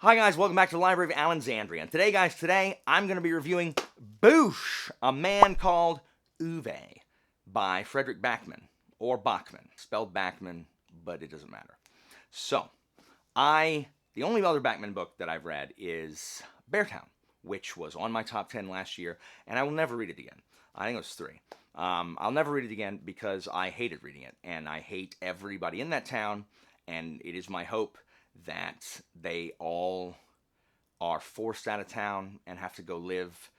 Hi guys, welcome back to the Library of Alexandria. And today I'm going to be reviewing Boosh, A Man Called Ove by Frederik Backman, or Bachman, spelled Backman, but it doesn't matter. So, the only other Backman book that I've read is Beartown, which was on my top 10 last year, and I will never read it again. I think it was 3. I'll never read it again because I hated reading it, and I hate everybody in that town, and it is my hope that they all are forced out of town and have to go live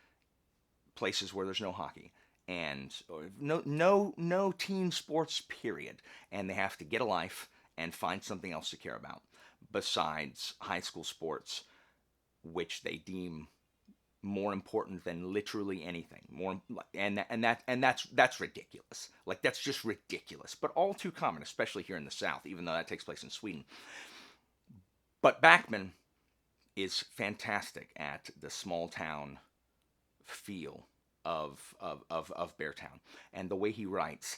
places where there's no hockey and no team sports period, and they have to get a life and find something else to care about besides high school sports, which they deem more important than literally anything. That's ridiculous. Like, that's just ridiculous, but all too common, especially here in the South, even though that takes place in Sweden. But Backman is fantastic at the small town feel of Beartown, and the way he writes,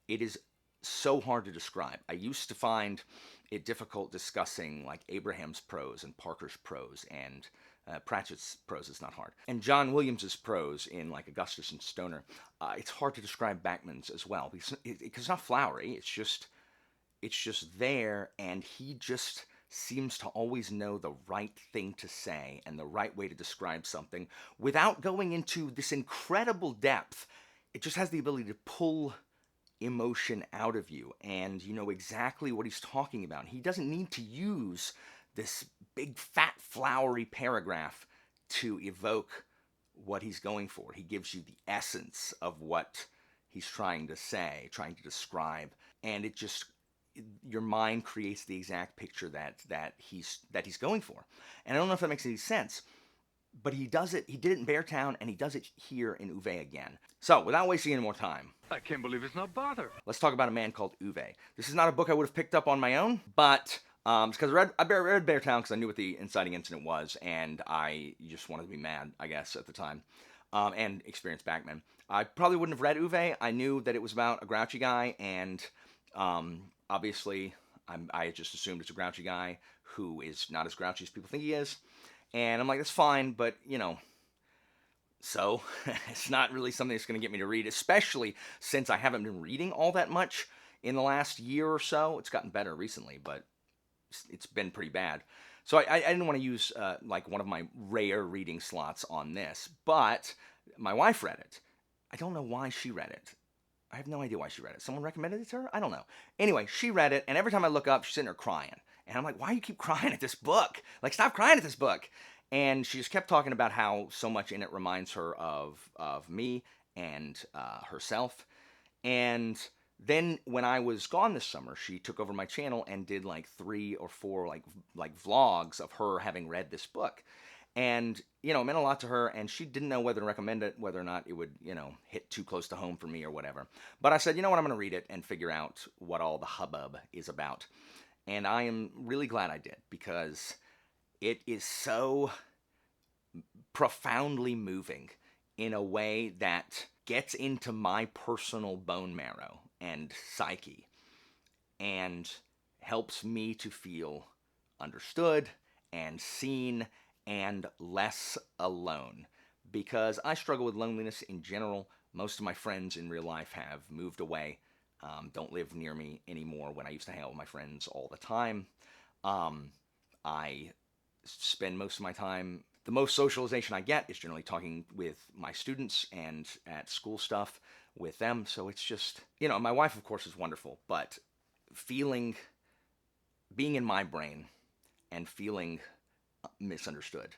it is so hard to describe. I used to find it difficult discussing like Abraham's prose and Parker's prose, and Pratchett's prose is not hard, and John Williams's prose in like Augustus and Stoner. It's hard to describe Backman's as well because it's not flowery. It's just there, and he just seems to always know the right thing to say and the right way to describe something without going into this incredible depth. It just has the ability to pull emotion out of you, and you know exactly what he's talking about. He doesn't need to use this big, fat, flowery paragraph to evoke what he's going for. He gives you the essence of what he's trying to say, trying to describe, and it just, your mind creates the exact picture that he's going for. And I don't know if that makes any sense, but he does it. He did it in Beartown, and he does it here in Ove again. So, without wasting any more time, I can't believe it's not bother. let's talk about A Man Called Ove. This is not a book I would have picked up on my own, but it's because I read Beartown because I knew what the inciting incident was, and I just wanted to be mad, I guess, at the time, and experience Backman. I probably wouldn't have read Uwe. I knew that it was about a grouchy guy, and obviously I just assumed it's a grouchy guy who is not as grouchy as people think he is. And I'm like, that's fine, but, so it's not really something that's going to get me to read, especially since I haven't been reading all that much in the last year or so. It's gotten better recently, but it's been pretty bad. So I didn't want to use like one of my rare reading slots on this, but my wife read it. I don't know why she read it. I have no idea why she read it. Someone recommended it to her? I don't know. Anyway, she read it, and every time I look up, she's sitting there crying. And I'm like, why do you keep crying at this book? Like, stop crying at this book. And she just kept talking about how so much in it reminds her of me and herself. And then when I was gone this summer, she took over my channel and did like 3 or 4 like vlogs of her having read this book. And, it meant a lot to her, and she didn't know whether to recommend it, whether or not it would, hit too close to home for me or whatever. But I said, you know what, I'm going to read it and figure out what all the hubbub is about. And I am really glad I did, because it is so profoundly moving in a way that gets into my personal bone marrow and psyche and helps me to feel understood and seen and less alone, because I struggle with loneliness in general. Most of my friends in real life have moved away, don't live near me anymore when I used to hang out with my friends all the time. I spend most of my time, the most socialization I get is generally talking with my students and at school stuff with them. So it's just, my wife, of course, is wonderful, but being in my brain and feeling misunderstood,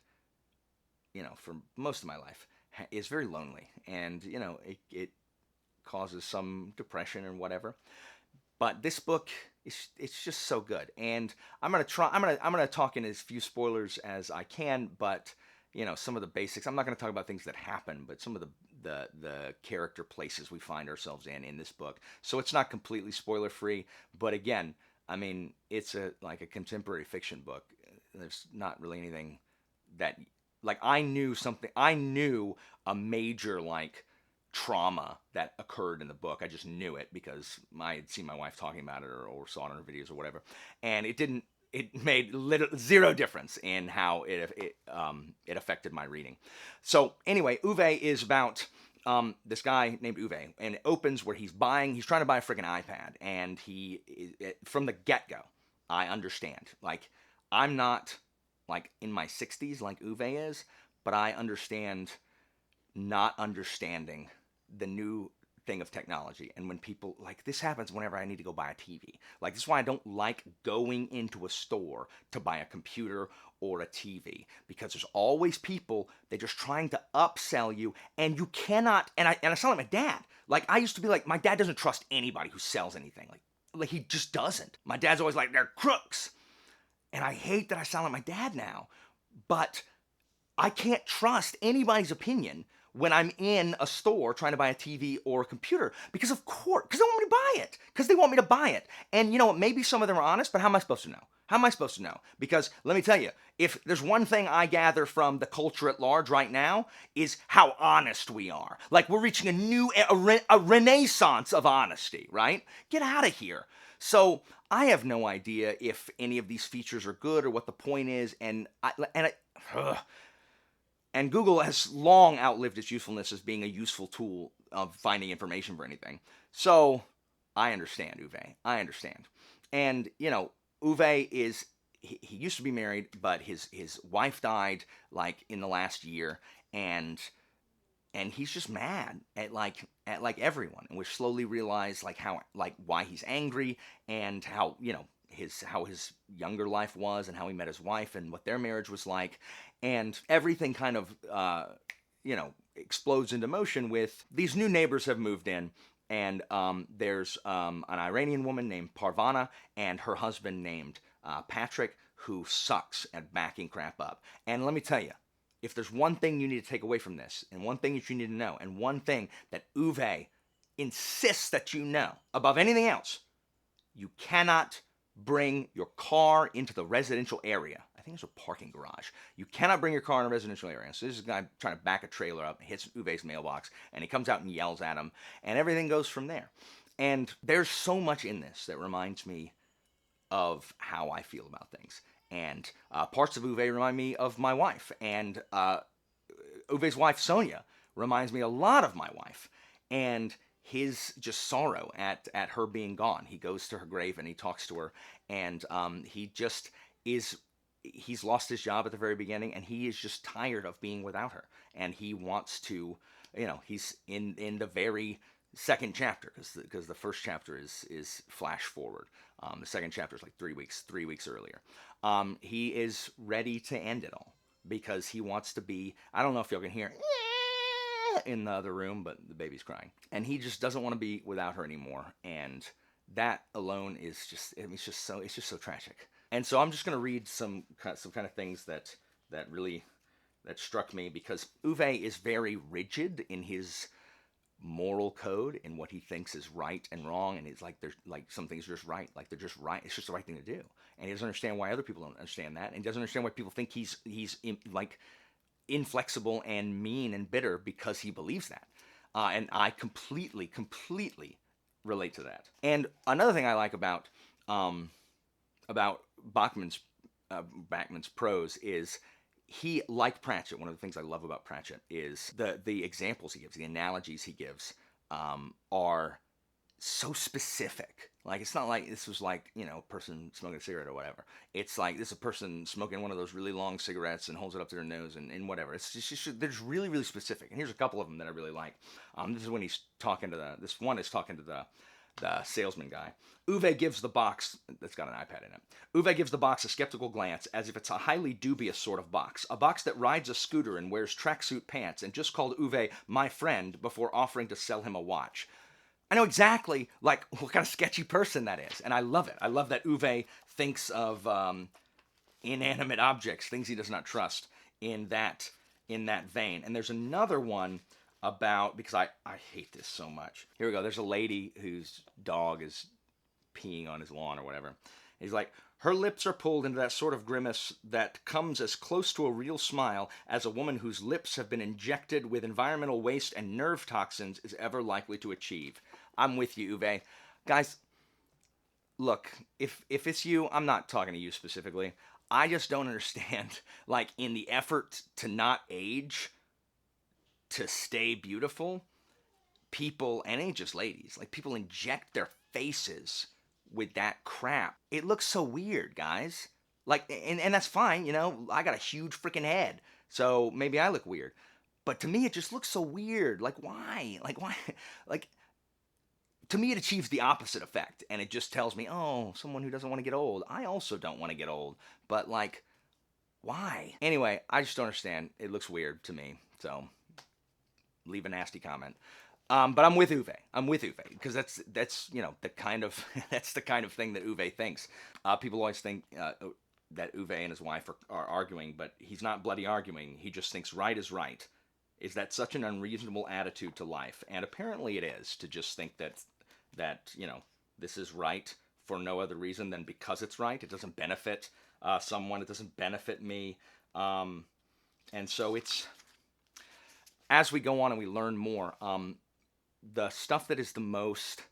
for most of my life, is very lonely, and it causes some depression and whatever. But this book it's just so good, and I'm gonna talk in as few spoilers as I can, but some of the basics. I'm not gonna talk about things that happen, but some of the character places we find ourselves in this book. So it's not completely spoiler free, but again, I mean, it's like a contemporary fiction book. There's not really anything that, like, I knew a major like trauma that occurred in the book. I just knew it because I had seen my wife talking about it, or saw it in her videos or whatever, and it didn't it made zero difference in how it affected my reading. So anyway, Uwe is about this guy named Uwe, and it opens where he's trying to buy a freaking iPad, and from the get go, I understand. Like, I'm not like in my 60s like Uwe is, but I understand not understanding the new thing of technology. And when people, like, this happens whenever I need to go buy a TV. Like, this is why I don't like going into a store to buy a computer or a TV, because there's always people, they're just trying to upsell you, and you cannot. And I sound like my dad. Like, I used to be like, my dad doesn't trust anybody who sells anything. Like he just doesn't. My dad's always like, they're crooks. And I hate that I sound like my dad now, but I can't trust anybody's opinion when I'm in a store trying to buy a TV or a computer, because they want me to buy it, because they want me to buy it. And you know what, maybe some of them are honest, but how am I supposed to know? How am I supposed to know? Because let me tell you, if there's one thing I gather from the culture at large right now, is how honest we are. Like, we're reaching a renaissance of honesty, right? Get out of here. So I have no idea if any of these features are good or what the point is, and Google has long outlived its usefulness as being a useful tool of finding information for anything. So I understand Uwe. I understand. And, you know, Uwe he used to be married, but his wife died like in the last year, and he's just mad at everyone. And we slowly realize why he's angry, and how, you know, how his younger life was, and how he met his wife, and what their marriage was like, and everything kind of explodes into motion with these new neighbors have moved in, and there's an Iranian woman named Parvana and her husband named Patrick, who sucks at backing crap up. And let me tell you, if there's one thing you need to take away from this, and one thing that you need to know, and one thing that Uwe insists that you know above anything else, you cannot bring your car into the residential area. I think there's a parking garage. You cannot bring your car in a residential area. So this is a guy trying to back a trailer up, hits Uwe's mailbox, and he comes out and yells at him, and everything goes from there. And there's so much in this that reminds me of how I feel about things. And parts of Uwe remind me of my wife, and Uwe's wife, Sonia, reminds me a lot of my wife. And his just sorrow at her being gone. He goes to her grave and he talks to her, and he's lost his job at the very beginning, and he is just tired of being without her, and he wants to, you know, he's in the very second chapter, because the first chapter is flash forward. The second chapter is like 3 weeks earlier. He is ready to end it all, because he wants to be, I don't know if y'all can hear in the other room, but the baby's crying, and he just doesn't want to be without her anymore. And that alone is just, it's just so tragic. And so I'm just going to read some kind of things that really struck me, because Uwe is very rigid in his moral code, in what he thinks is right and wrong, and it's like, there's like some things are just right, like they're just right, it's just the right thing to do, and he doesn't understand why other people don't understand that, and he doesn't understand why people think he's inflexible and mean and bitter because he believes that. And I completely relate to that. And another thing I like about Backman's prose is, he, like Pratchett, one of the things I love about Pratchett is the examples he gives, the analogies he gives, are so specific. Like, it's not like this was like, you know, a person smoking a cigarette or whatever. It's like, this is a person smoking one of those really long cigarettes and holds it up to their nose and whatever. It's just they're just really specific. And here's a couple of them that I really like. This is when he's talking to this one is talking to the salesman guy. Uwe gives the box, that's got an iPad in it. Uwe gives the box a skeptical glance, as if it's a highly dubious sort of box. A box that rides a scooter and wears tracksuit pants, and just called Uwe my friend before offering to sell him a watch. I know exactly like what kind of sketchy person that is, and I love it. I love that Uwe thinks of inanimate objects, things he does not trust, in that vein. And there's another one about, because I hate this so much. Here we go. There's a lady whose dog is peeing on his lawn or whatever. He's like, her lips are pulled into that sort of grimace that comes as close to a real smile as a woman whose lips have been injected with environmental waste and nerve toxins is ever likely to achieve. I'm with you, Uwe. Guys, look, if it's you, I'm not talking to you specifically. I just don't understand, like, in the effort to not age, to stay beautiful, people, and ain't just ladies, like, people inject their faces with that crap. It looks so weird, guys. Like, and that's fine, you know. I got a huge freaking head, so maybe I look weird. But to me, it just looks so weird. Like, why? Like, why? Like, to me, it achieves the opposite effect, and it just tells me, oh, someone who doesn't want to get old. I also don't want to get old, but like, why? Anyway, I just don't understand. It looks weird to me, so leave a nasty comment. But I'm with Uwe. I'm with Uwe because that's you know the kind of that's the kind of thing that Uwe thinks. People always think that Uwe and his wife are arguing, but he's not bloody arguing. He just thinks right is right. Is that such an unreasonable attitude to life? And apparently it is, to just think that you know, this is right for no other reason than because it's right. It doesn't benefit someone. It doesn't benefit me. And so it's, as we go on and we learn more, the stuff that is the most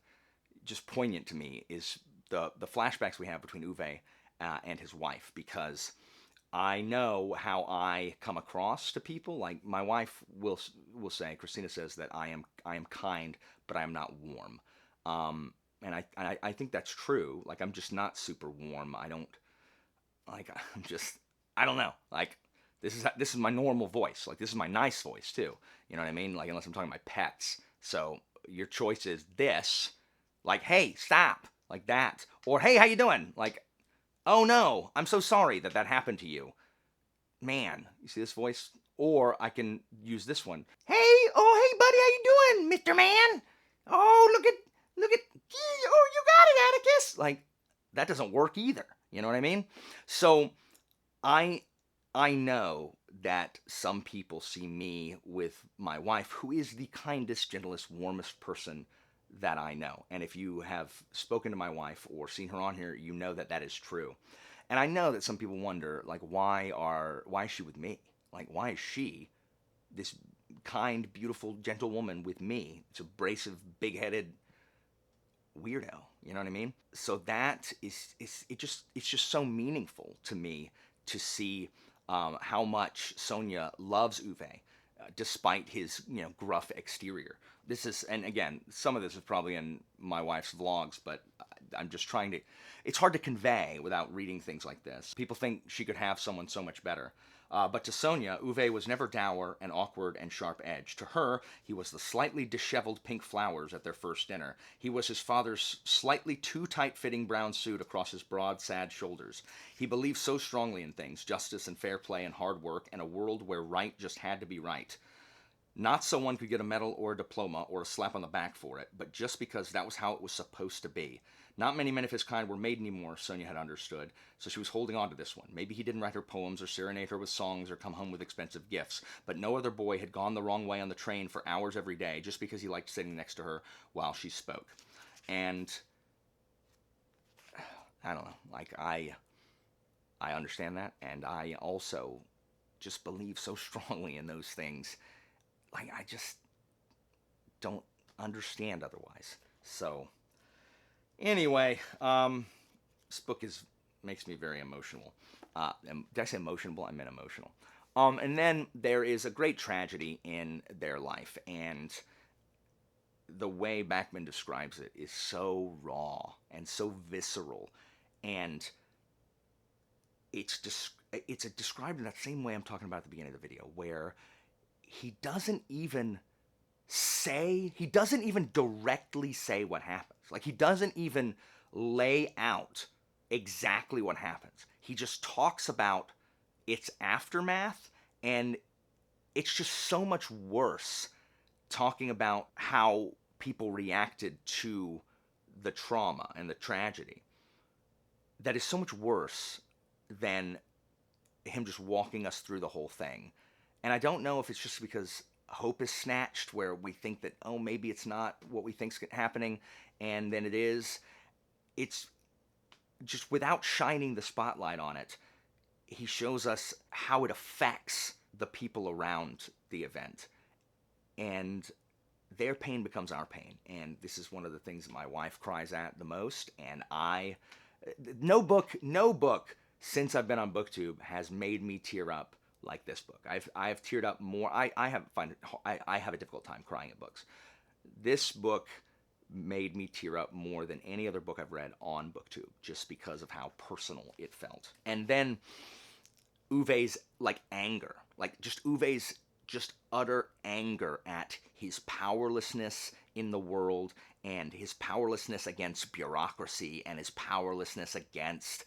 just poignant to me is the flashbacks we have between Uwe and his wife, because I know how I come across to people. Like, my wife will say, Christina says that I am kind, but I am not warm. And I think that's true. Like, I'm just not super warm. I don't, like, I don't know. Like, this is my normal voice. Like, this is my nice voice too. You know what I mean? Like, unless I'm talking to my pets. So your choice is this, like, hey, stop, like that, or hey, how you doing? Like, oh no, I'm so sorry that happened to you. Man, you see this voice? Or I can use this one. Hey, oh hey buddy, how you doing, Mr. Man? Oh, look at, oh, you got it, Atticus. Like, that doesn't work either. You know what I mean? So I I know that some people see me with my wife, who is the kindest, gentlest, warmest person that I know. And if you have spoken to my wife or seen her on here, you know that that is true. And I know that some people wonder, like, why is she with me? Like, why is she, this kind, beautiful, gentle woman, with me? It's abrasive, big-headed weirdo. You know what I mean? So that is it's just so meaningful to me to see how much Sonia loves Uwe, despite his gruff exterior. This is, and again, some of this is probably in my wife's vlogs, but I'm just trying to. It's hard to convey without reading things like this. People think she could have someone so much better. But to Sonia, Uwe was never dour and awkward and sharp-edged. To her, he was the slightly disheveled pink flowers at their first dinner. He was his father's slightly too tight-fitting brown suit across his broad, sad shoulders. He believed so strongly in things, justice and fair play and hard work, and a world where right just had to be right. Not so one could get a medal or a diploma or a slap on the back for it, but just because that was how it was supposed to be. Not many men of his kind were made anymore, Sonia had understood, so she was holding on to this one. Maybe he didn't write her poems or serenade her with songs or come home with expensive gifts, but no other boy had gone the wrong way on the train for hours every day just because he liked sitting next to her while she spoke. And I don't know, like, I understand that, and I also just believe so strongly in those things. Like, I just don't understand otherwise. So anyway, this book makes me very emotional. Did I say emotional? I meant emotional. And then there is a great tragedy in their life, and the way Backman describes it is so raw and so visceral, and it's described in that same way I'm talking about at the beginning of the video, where he doesn't even directly say what happens. Like, he doesn't even lay out exactly what happens. He just talks about its aftermath, and it's just so much worse talking about how people reacted to the trauma and the tragedy. That is so much worse than him just walking us through the whole thing. And I don't know if it's just because hope is snatched, where we think that, oh, maybe it's not what we think's happening, and then it is. It's just, without shining the spotlight on it, he shows us how it affects the people around the event. And their pain becomes our pain. And this is one of the things that my wife cries at the most. And no book since I've been on BookTube has made me tear up like this book. I've teared up more. I have a difficult time crying at books. This book made me tear up more than any other book I've read on BookTube, just because of how personal it felt. And then Uve's anger, Uve's just utter anger at his powerlessness in the world, and his powerlessness against bureaucracy, and his powerlessness against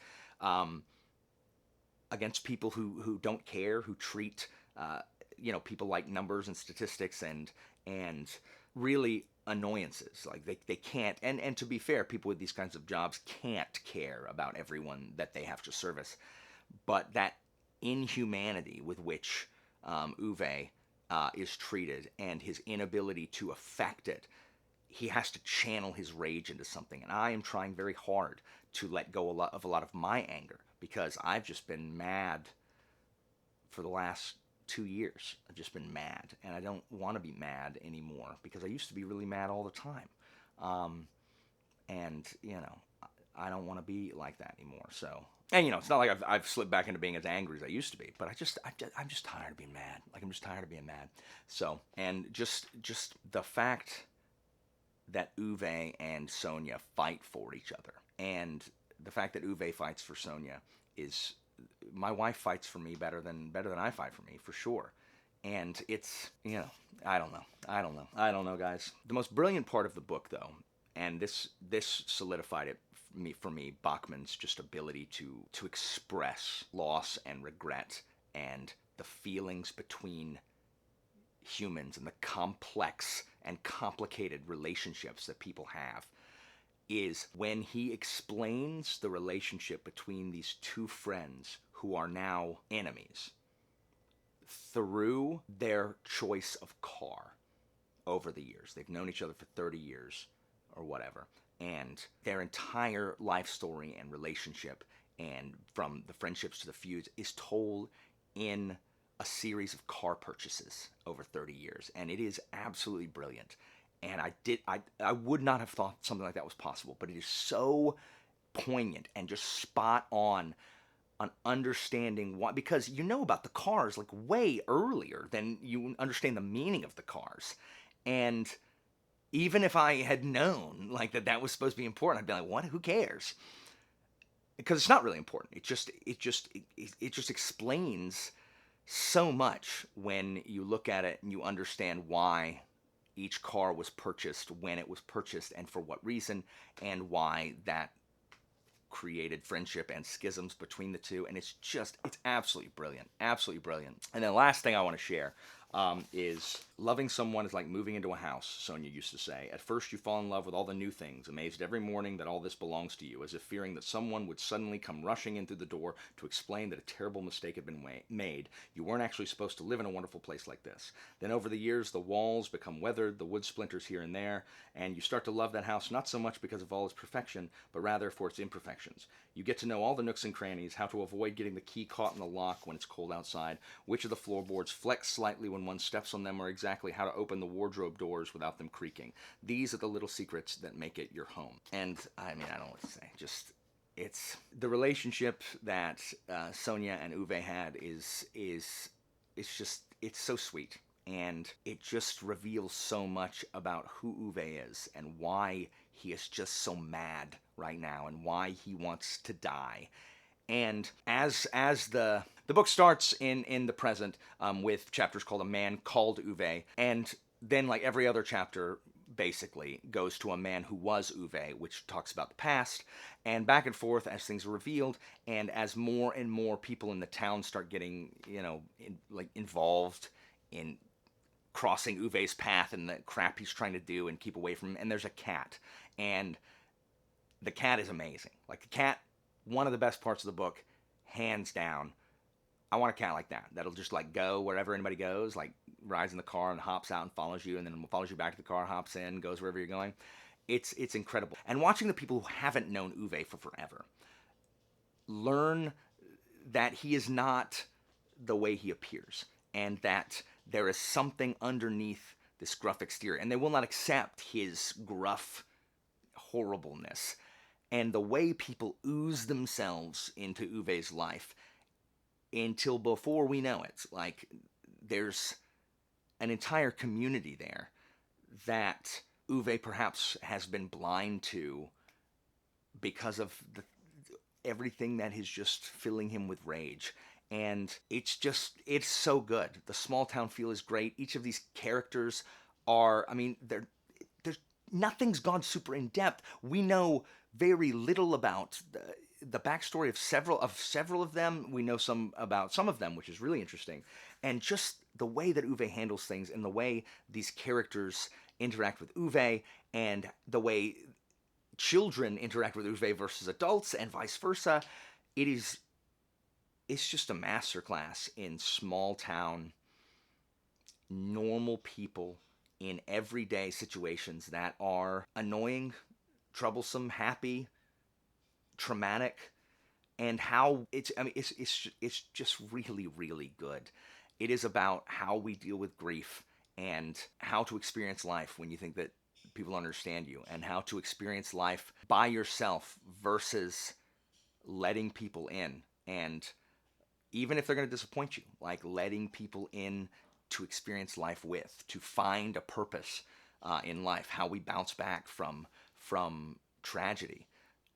people who don't care, who treat people like numbers and statistics and really annoyances. Like they can't, and to be fair, people with these kinds of jobs can't care about everyone that they have to service. But that inhumanity with which Uwe is treated, and his inability to affect it, he has to channel his rage into something. And I am trying very hard to let go of a lot of my anger, because I've just been mad for the last 2 years. I've just been mad, and I don't want to be mad anymore, because I used to be really mad all the time. And I don't want to be like that anymore. So, and it's not like I've slipped back into being as angry as I used to be, but I'm just tired of being mad. I'm just tired of being mad. So, and just the fact that Uwe and Sonia fight for each other, and the fact that Uwe fights for Sonia is, my wife fights for me better than I fight for me, for sure. And it's, I don't know, guys. The most brilliant part of the book, though, and this solidified it for me, Backman's just ability to express loss and regret and the feelings between humans and the complex and complicated relationships that people have, is when he explains the relationship between these two friends who are now enemies through their choice of car over the years. They've known each other for 30 years or whatever, and their entire life story and relationship, and from the friendships to the feuds, is told in a series of car purchases over 30 years, and it is absolutely brilliant. And I would not have thought something like that was possible, but it is so poignant and just spot on understanding why, because you know about the cars like way earlier than you understand the meaning of the cars. And even if I had known like that was supposed to be important, I'd be like, what? Who cares? Because it's not really important. It just explains so much when you look at it and you understand why each car was purchased, when it was purchased, and for what reason, and why that created friendship and schisms between the two. And it's absolutely brilliant. Absolutely brilliant. And then last thing I want to share is loving someone is like moving into a house, Sonia used to say. At first you fall in love with all the new things, amazed every morning that all this belongs to you, as if fearing that someone would suddenly come rushing in through the door to explain that a terrible mistake had been made. You weren't actually supposed to live in a wonderful place like this. Then over the years, the walls become weathered, the wood splinters here and there, and you start to love that house not so much because of all its perfection, but rather for its imperfections. You get to know all the nooks and crannies, how to avoid getting the key caught in the lock when it's cold outside, which of the floorboards flex slightly when one steps on them, or exactly how to open the wardrobe doors without them creaking. These are the little secrets that make it your home. And I mean, I don't know what to say. Just, it's the relationship that Sonia and Uwe had is it's so sweet. And it just reveals so much about who Uwe is and why he is just so mad right now and why he wants to die. And as the book starts in the present with chapters called A Man Called Ove, and then like every other chapter basically goes to a man who was Uwe, which talks about the past, and back and forth as things are revealed, and as more and more people in the town start getting involved in crossing Uwe's path and the crap he's trying to do and keep away from him. And there's a cat, and the cat is amazing. Like the cat, one of the best parts of the book, hands down. I want a cat like that. That'll just like go wherever anybody goes, like rides in the car and hops out and follows you, and then follows you back to the car, hops in, goes wherever you're going. It's incredible. And watching the people who haven't known Uwe for forever learn that he is not the way he appears, and that there is something underneath this gruff exterior, and they will not accept his gruff horribleness. And the way people ooze themselves into Uve's life until before we know it, like there's an entire community there that Uwe perhaps has been blind to because of everything that is just filling him with rage. And it's so good. The small town feel is great. Each of these characters are, I mean, there's nothing's gone super in depth. We know very little about the backstory of several of them. We know some about some of them, which is really interesting. And just the way that Uwe handles things and the way these characters interact with Uwe and the way children interact with Uwe versus adults and vice versa, it's just a masterclass in small town normal people in everyday situations that are annoying, troublesome, happy, traumatic, and how it's just really, really good. It is about how we deal with grief and how to experience life when you think that people understand you, and how to experience life by yourself versus letting people in, and even if they're going to disappoint you, like letting people in to experience life with, to find a purpose in life, how we bounce back from tragedy,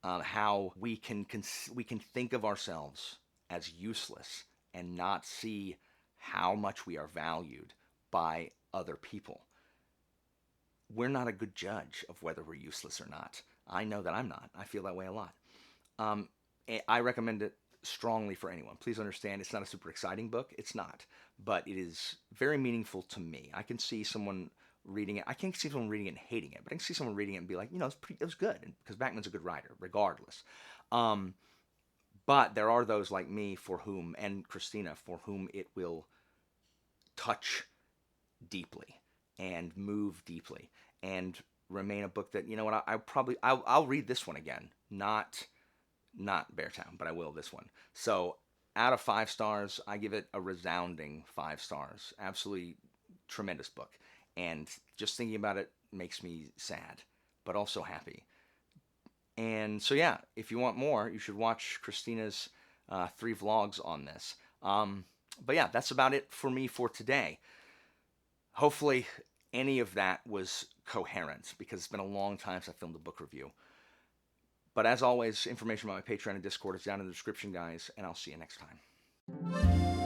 how we can think of ourselves as useless and not see how much we are valued by other people. We're not a good judge of whether we're useless or not. I know that I'm not. I feel that way a lot. I recommend it strongly for anyone. Please understand, it's not a super exciting book. It's not. But it is very meaningful to me. I can see someone reading it. I can't see someone reading it and hating it, but I can see someone reading it and be like, it was good, because Backman's a good writer, regardless. But there are those like me for whom, and Christina, for whom it will touch deeply and move deeply and remain a book that, I'll read this one again. Not Beartown, but I will this one. So out of 5 stars, I give it a resounding 5 stars. Absolutely tremendous book. And just thinking about it makes me sad, but also happy. And so, yeah, if you want more, you should watch Christina's 3 vlogs on this. But yeah, that's about it for me for today. Hopefully any of that was coherent, because it's been a long time since I filmed a book review. But as always, information about my Patreon and Discord is down in the description, guys, and I'll see you next time.